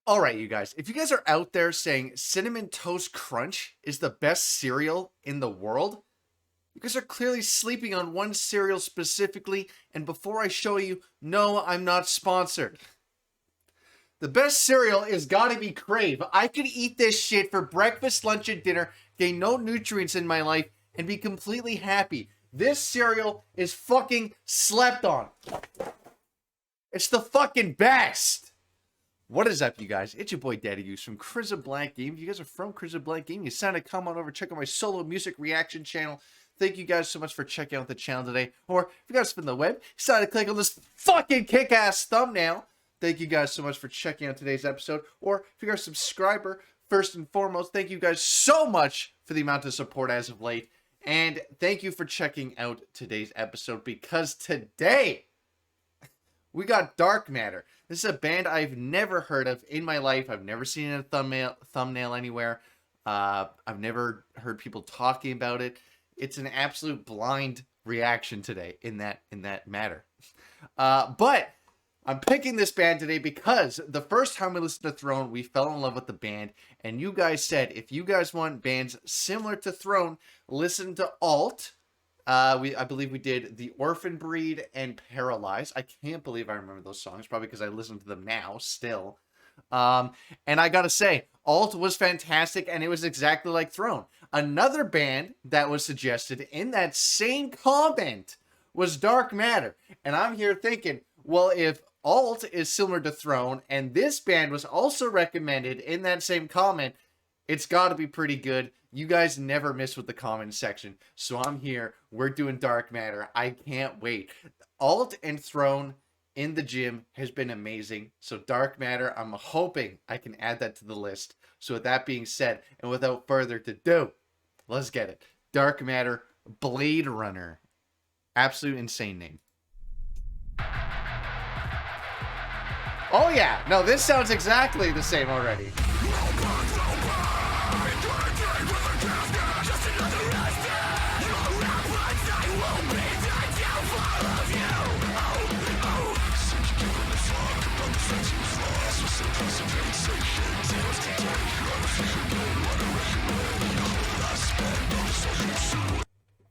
All right, you guys, if you guys are out there saying Cinnamon Toast Crunch is the best cereal in the world, you guys are clearly sleeping on one cereal specifically, and before I show you, no, I'm not sponsored. The best cereal is gotta be Crave. I could eat this shit for breakfast, lunch, and dinner, gain no nutrients in my life, and be completely happy. This cereal is fucking slept on. It's the fucking best. What is up, you guys? It's your boy Daddy Goose from Cred Blank Game. If you guys are from Cred Blank Game, you decided to come on over, check out my solo music reaction channel. Thank you guys so much for checking out the channel today. Or if you guys from the web, decided to click on this fucking kick-ass thumbnail. Thank you guys so much for checking out today's episode. Or if you're a subscriber, first and foremost, thank you guys so much for the amount of support as of late. And thank you for checking out today's episode, because today we got Darkmatter. This is a band I've never heard of in my life. I've never seen a thumbnail anywhere. I've never heard people talking about it. It's an absolute blind reaction today in that matter. But I'm picking this band today because the first time we listened to Throne, we fell in love with the band. And you guys said, if you guys want bands similar to Throne, listen to Alt. I believe we did The Orphan Breed and Paralyzed. I can't believe I remember those songs, probably because I listen to them now still. And I gotta say, Alt was fantastic, and it was exactly like Throne. Another band that was suggested in that same comment was Darkmatter. And I'm here thinking, well, if Alt is similar to Throne, and this band was also recommended in that same comment, it's gotta be pretty good. You guys never miss with the comment section, so I'm here. We're doing Darkmatter. I can't wait. Alt and Throne in the gym has been amazing, so Darkmatter, I'm hoping I can add that to the list. So with that being said, and without further ado, let's get it. Darkmatter, Bladerunner. Absolute insane name. Oh yeah, no, this sounds exactly the same already.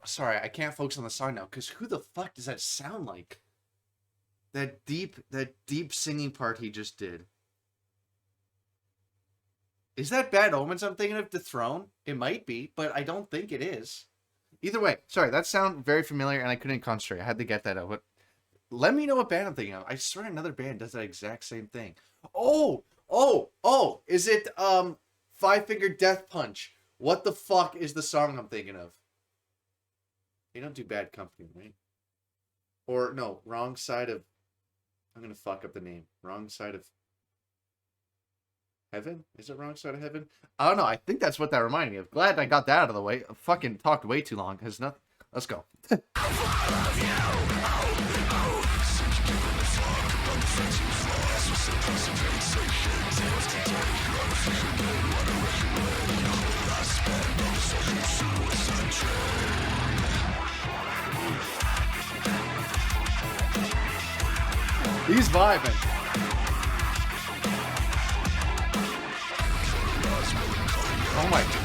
Sorry, I can't focus on the song now, because who the fuck does that sound like? That deep singing part he just did. Is that Bad Omens I'm thinking of, The Throne? It might be, but I don't think it is. Either way, sorry, that sounded very familiar and I couldn't concentrate. I had to get that out. But let me know what band I'm thinking of. I swear another band does that exact same thing. Oh! Is it Five Finger Death Punch? What the fuck is the song I'm thinking of? You don't do Bad Company, right? Or no, Wrong Side of... I'm gonna fuck up the name. Wrong Side of Heaven? Is it Wrong Side of Heaven? I don't know. I think that's what that reminded me of. Glad I got that out of the way. I fucking talked way too long. Has nothing. Let's go. He's vibing. Oh my God.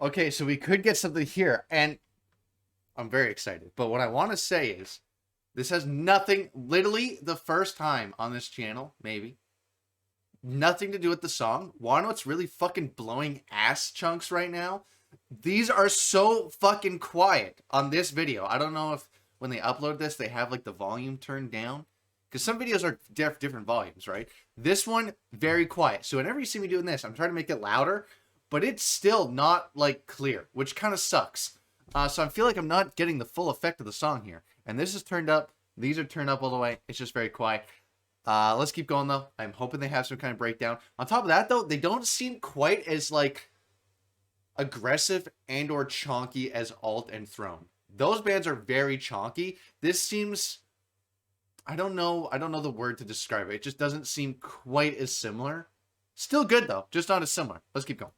Okay, so we could get something here, and I'm very excited. But what I want to say is, this has nothing, literally the first time on this channel, maybe, Nothing to do with the song. Wanna know what's really fucking blowing ass chunks right now? These are so fucking quiet on this video. I don't know if when they upload this, they have like the volume turned down. Because some videos are different volumes, right? This one, very quiet. So whenever you see me doing this, I'm trying to make it louder, but it's still not like clear, which kind of sucks. So I feel like I'm not getting the full effect of the song here. And this is turned up. These are turned up all the way. It's just very quiet. Let's keep going though. I'm hoping they have some kind of breakdown. On top of that though, they don't seem quite as like aggressive and or chonky as Alt and Throne. Those bands are very chonky. This seems, I don't know the word to describe it. It just doesn't seem quite as similar. Still good though, just not as similar. Let's keep going.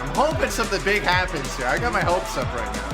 I'm hoping something big happens here. I got my hopes up right now.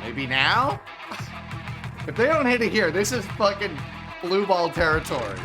Maybe now? If they don't hit it here, this is fucking blue ball territory.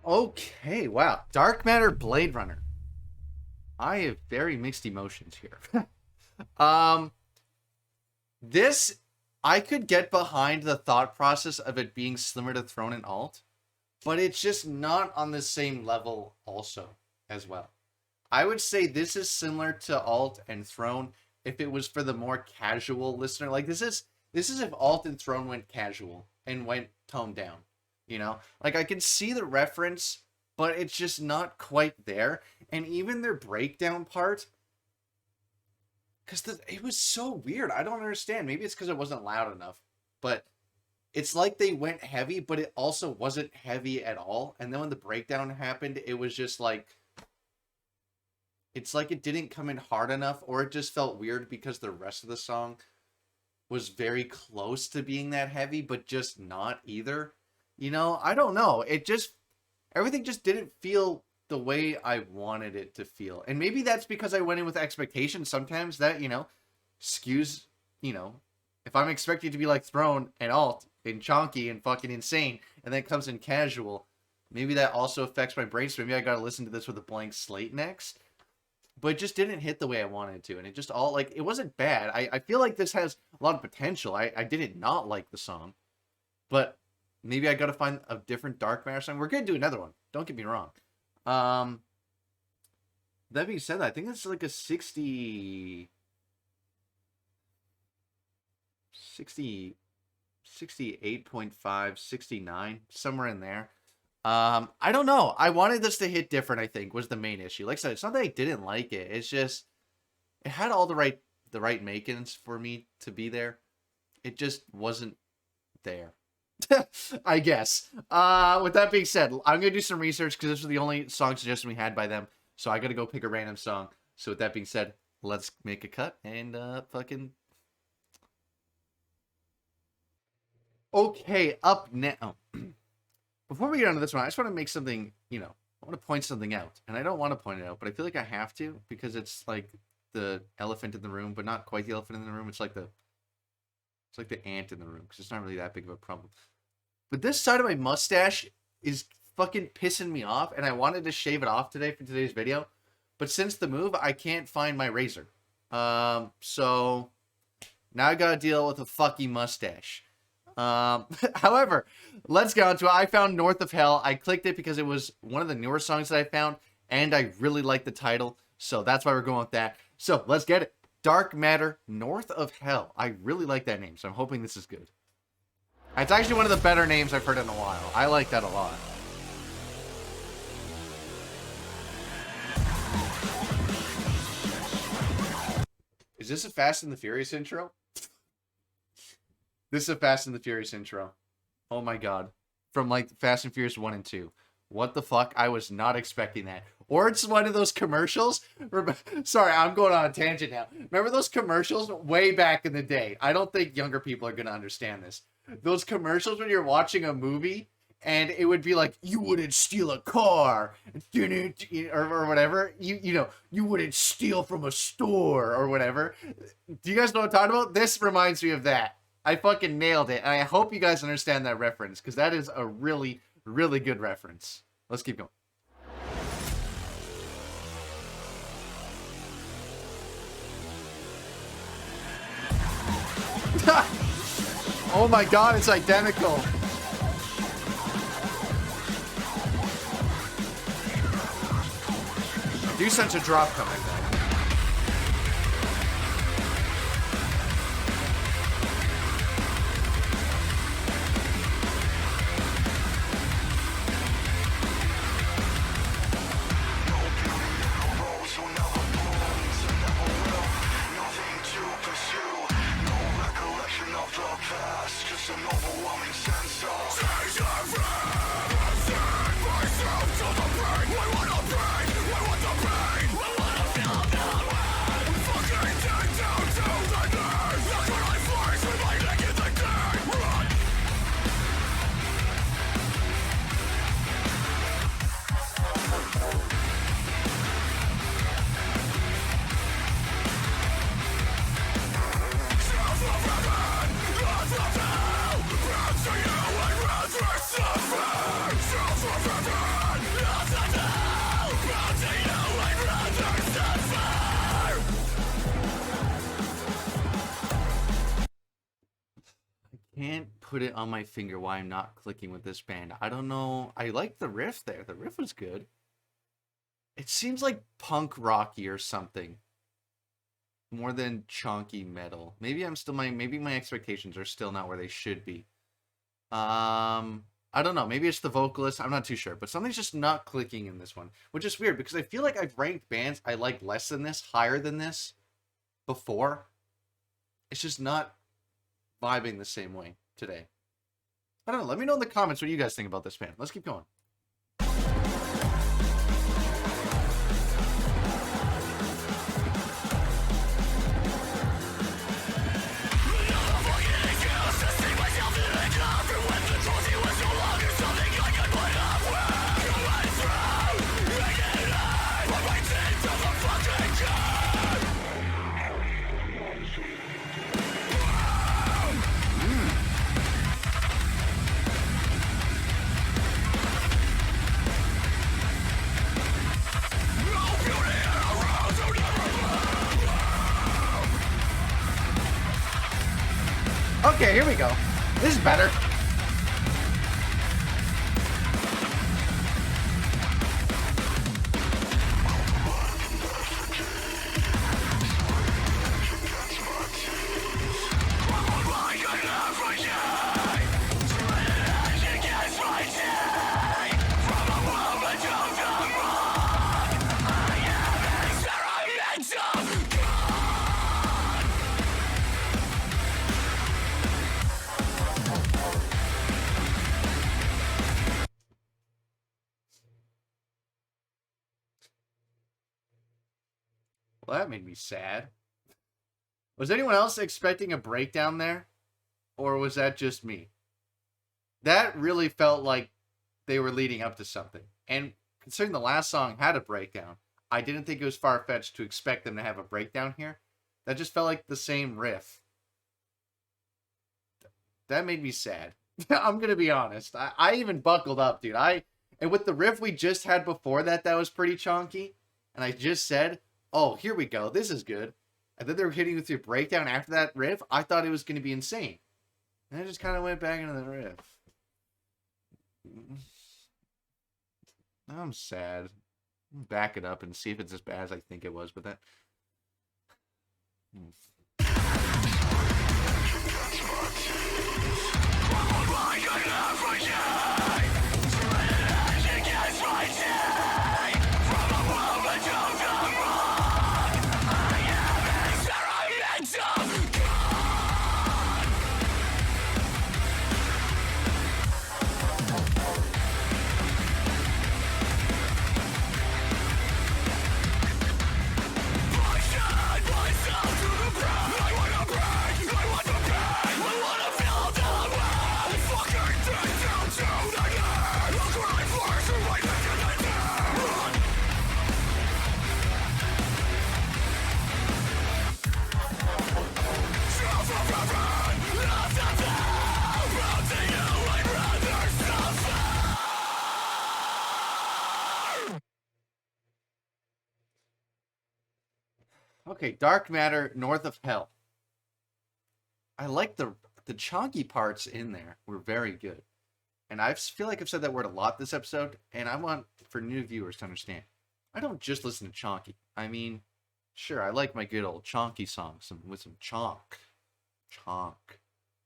Okay, wow. Darkmatter, Bladerunner. I have very mixed emotions here. This, I could get behind the thought process of it being similar to Throne and Alt, but it's just not on the same level also as well. I would say this is similar to Alt and Throne if it was for the more casual listener. Like this is if Alt and Throne went casual and went toned down. You know, like I can see the reference, but it's just not quite there. And even their breakdown part, because it was so weird. I don't understand. Maybe it's because it wasn't loud enough, but it's like they went heavy, but it also wasn't heavy at all. And then when the breakdown happened, it was just like, it's like it didn't come in hard enough, or it just felt weird because the rest of the song was very close to being that heavy, but just not either. You know, I don't know. It just, everything just didn't feel the way I wanted it to feel. And maybe that's because I went in with expectations. Sometimes that, you know, skews, you know, if I'm expecting to be like Throne and Alt and chonky and fucking insane, and then it comes in casual, maybe that also affects my brain. So maybe I got to listen to this with a blank slate next. But it just didn't hit the way I wanted it to. And it just all, like, it wasn't bad. I feel like this has a lot of potential. I didn't not like the song. But maybe I got to find a different Darkmatter song. We're going to do another one. Don't get me wrong. That being said, I think it's like a 68.5, 69, somewhere in there. I don't know. I wanted this to hit different, I think, was the main issue. Like I said, it's not that I didn't like it. It's just it had all the right makings for me to be there. It just wasn't there. I guess. With that being said, I'm gonna do some research because this was the only song suggestion we had by them. So I gotta go pick a random song. So with that being said, let's make a cut and fucking. Okay, up now. Before we get onto this one, I just want to make something, I want to point something out. And I don't want to point it out, but I feel like I have to because it's like the elephant in the room, but not quite the elephant in the room. It's like the ant in the room because it's not really that big of a problem. But this side of my mustache is fucking pissing me off, and I wanted to shave it off today for today's video. But since the move, I can't find my razor. So now I gotta deal with a fucking mustache. However, let's get on to it. I found North of Hell. I clicked it because it was one of the newer songs that I found, and I really liked the title, so that's why we're going with that. So let's get it. Darkmatter, North of Hell. I really like that name, so I'm hoping this is good. It's actually one of the better names I've heard in a while. I like that a lot. Is this a Fast and the Furious intro? This is a Fast and the Furious intro. Oh my god. From like Fast and Furious 1 and 2. What the fuck? I was not expecting that. Or it's one of those commercials. Sorry, I'm going on a tangent now. Remember those commercials way back in the day? I don't think younger people are going to understand this. Those commercials when you're watching a movie and it would be like, you wouldn't steal a car or whatever. You wouldn't steal from a store or whatever. Do you guys know what I'm talking about? This reminds me of that. I fucking nailed it. And I hope you guys understand that reference because that is a really, really good reference. Let's keep going. Oh my god, it's identical. I do sense a drop coming though. Can't put it on my finger why I'm not clicking with this band. I don't know. I like the riff there. The riff was good. It seems like punk rocky or something. More than chonky metal. Maybe maybe my expectations are still not where they should be. I don't know. Maybe it's the vocalist. I'm not too sure. But something's just not clicking in this one. Which is weird because I feel like I've ranked bands I like less than this, higher than this before. It's just not vibing the same way today. I don't know. Let me know in the comments what you guys think about this band. Let's keep going. Okay, here we go. This is better. Well, that made me sad. Was anyone else expecting a breakdown there? Or was that just me? That really felt like they were leading up to something. And considering the last song had a breakdown, I didn't think it was far-fetched to expect them to have a breakdown here. That just felt like the same riff. That made me sad. I'm going to be honest. I even buckled up, dude. And with the riff we just had before that was pretty chonky. And I just said, oh, here we go. This is good. And then they were hitting with your breakdown after that riff. I thought it was going to be insane. And I just kind of went back into the riff. I'm sad. Back it up and see if it's as bad as I think it was, but that... Okay, Darkmatter, North of Hell. I like the chonky parts in there were very good. And I feel like I've said that word a lot this episode, and I want for new viewers to understand. I don't just listen to chonky. I mean, sure, I like my good old chonky songs with some chonk.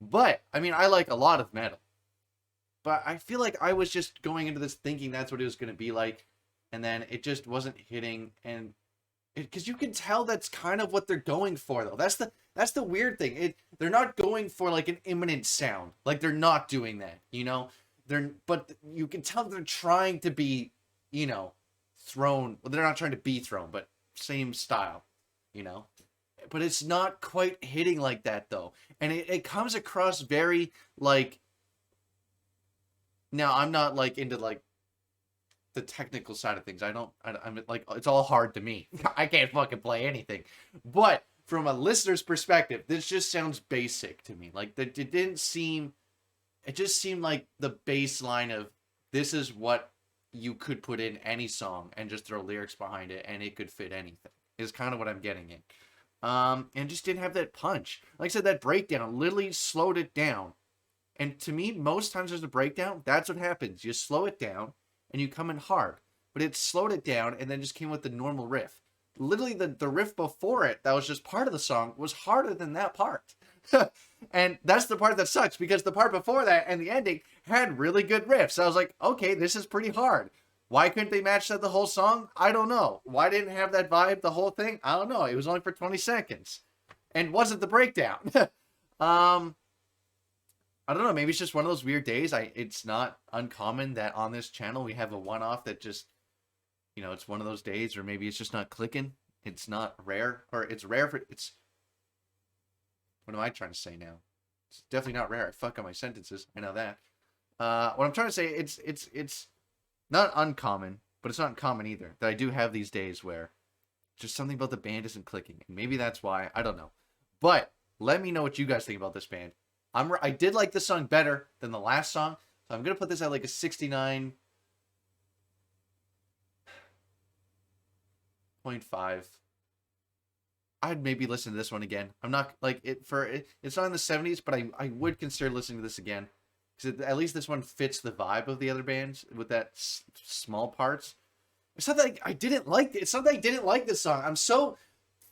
But, I mean, I like a lot of metal. But I feel like I was just going into this thinking that's what it was going to be like, and then it just wasn't hitting, and... Because you can tell that's kind of what they're going for, though. That's the weird thing. They're not going for, like, an imminent sound. Like, they're not doing that, you know? But you can tell they're trying to be, you know, thrown. Well, they're not trying to be thrown, but same style, you know? But it's not quite hitting like that, though. And it comes across very, like... Now, I'm not, like, into, like, the technical side of things. I'm like, it's all hard to me. I can't fucking play anything. But from a listener's perspective, this just sounds basic to me. Like, it just seemed like the baseline of this is what you could put in any song and just throw lyrics behind it and it could fit anything, is kind of what I'm getting in. And just didn't have that punch. Like I said, that breakdown literally slowed it down. And to me, most times there's a breakdown, that's what happens. You slow it down and you come in hard. But it slowed it down and then just came with the normal riff. Literally, the riff before it, that was just part of the song, was harder than that part. And that's the part that sucks, because the part before that and the ending had really good riffs. I was like, okay, this is pretty hard. Why couldn't they match that the whole song? I don't know. Why didn't it have that vibe the whole thing? I don't know. It was only for 20 seconds. And wasn't the breakdown. I don't know, maybe it's just one of those weird days. It's not uncommon that on this channel we have a one-off that just, you know, it's one of those days, or maybe it's just not clicking. It's not rare, or it's rare for, it's, what am I trying to say now? It's definitely not rare. I fuck on my sentences. I know that. What I'm trying to say, it's not uncommon, but it's not common either, that I do have these days where just something about the band isn't clicking. And maybe that's why, I don't know. But let me know what you guys think about this band. I did like this song better than the last song, so I'm going to put this at like a 69.5. I'd maybe listen to this one again. I'm not, like, it's not in the 70s, but I would consider listening to this again. Because at least this one fits the vibe of the other bands with that small parts. It's not that I didn't like it. It's not that I didn't like this song. I'm so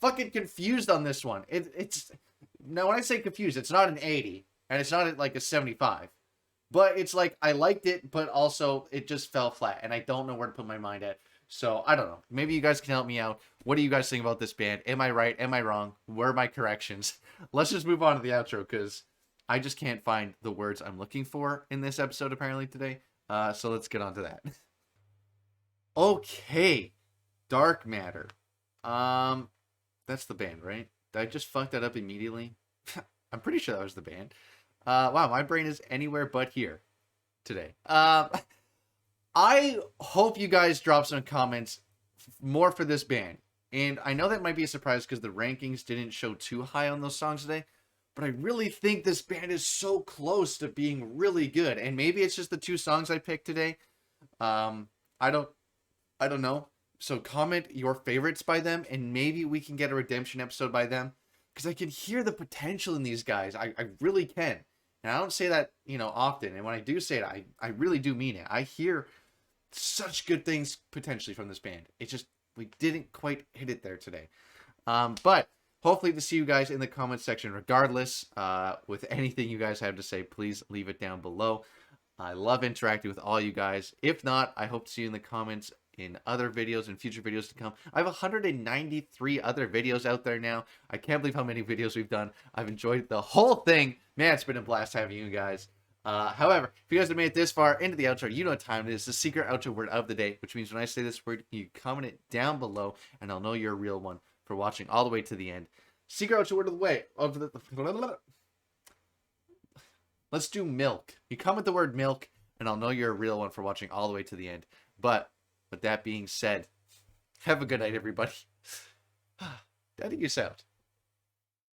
fucking confused on this one. Now, when I say confused, it's not an 80. And it's not like a 75. But it's like, I liked it, but also it just fell flat. And I don't know where to put my mind at. So, I don't know. Maybe you guys can help me out. What do you guys think about this band? Am I right? Am I wrong? Where are my corrections? Let's just move on to the outro, because I just can't find the words I'm looking for in this episode, apparently, today. So, let's get on to that. Okay. Darkmatter. That's the band, right? Did I just fuck that up immediately? I'm pretty sure that was the band. Wow, my brain is anywhere but here today. I hope you guys drop some comments more for this band. And I know that might be a surprise because the rankings didn't show too high on those songs today. But I really think this band is so close to being really good. And maybe it's just the 2 songs I picked today. I don't know. So comment your favorites by them, and maybe we can get a redemption episode by them. Because I can hear the potential in these guys. I really can. And I don't say that, often. And when I do say it, I really do mean it. I hear such good things potentially from this band. It's just, we didn't quite hit it there today. But hopefully to see you guys in the comments section. Regardless, with anything you guys have to say, please leave it down below. I love interacting with all you guys. If not, I hope to see you in the comments in other videos and future videos to come. I have 193 other videos out there now. I can't believe how many videos we've done. I've enjoyed the whole thing. Man, it's been a blast having you guys. However, if you guys have made it this far into the outro, you know what time it is. The secret outro word of the day, which means when I say this word, you comment it down below, and I'll know you're a real one for watching all the way to the end. Secret outro word of the way. Let's do milk. You comment the word milk, and I'll know you're a real one for watching all the way to the end. But with that being said, have a good night, everybody. Daddy, you out.